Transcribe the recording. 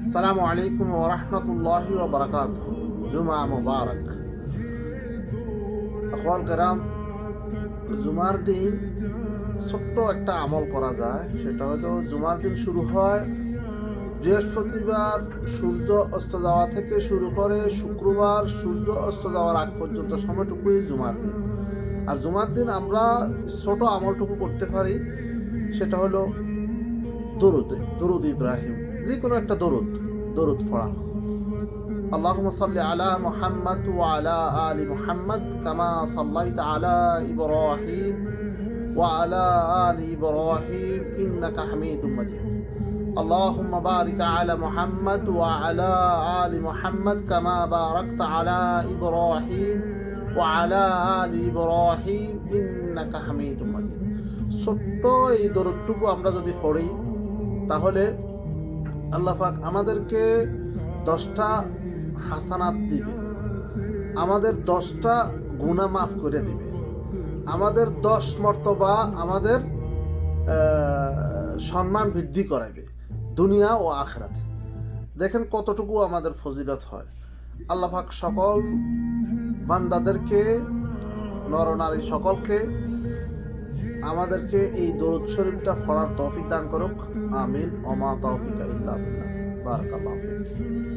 আসসালামু আলাইকুম ওয়া রাহমাতুল্লাহি ওয়া বারাকাতুহু। জুমা মুবারক। আখওয়াল কেরাম, জুমার দিন ছোট্ট একটা আমল করা যায়। সেটা হলো, জুমার দিন শুরু হয় বৃহস্পতিবার সূর্য অস্ত যাওয়া থেকে শুরু করে শুক্রবার সূর্য অস্ত যাওয়ার আগ পর্যন্ত সময়টুকুই জুমার দিন। আর জুমার দিন আমরা ছোট আমলটুকু করতে পারি, সেটা হলো দরুদ ইব্রাহিম, যে কোনো একটা দরুদ পড়া। আল্লাহুম্মা সাল্লি আলা মুহাম্মাদ ওয়া আলা আলি মুহাম্মাদ কামা সাল্লাইতা আলা ইব্রাহিম ওয়া আলা আলি ইব্রাহিম ইন্নাকা হামিদুম মাজিদ। আল্লাহুম্মা বারিক আলা মুহাম্মাদ ওয়া আলা আলি মুহাম্মাদ কামা বারাকতা আলা ইব্রাহিম ওয়া আলা আলি ইব্রাহিম ইন্নাকা হামিদুম মাজিদ। ছোট্ট এই দরুদটুকু আমরা যদি পড়ি, তাহলে আল্লাহ পাক আমাদেরকে 10টা হাসানাত দিবে, আমাদের 10টা গুনাহ মাফ করে দিবে, আমাদের 10 মর্তবা, আমাদের সম্মান বৃদ্ধি করাবে দুনিয়া ও আখিরাতে। দেখেন কতটুকু আমাদের ফজিলত হয়। আল্লাহ পাক সকল বান্দাদেরকে, নরনারী সকলকে, আমাদেরকে এই দরুদ শরীফটা পড়ার তৌফিক দান করুক। আমিন। ওমা তৌফিকা ইল্লা বিল্লাহ। বারাকাল্লাহু ফিক।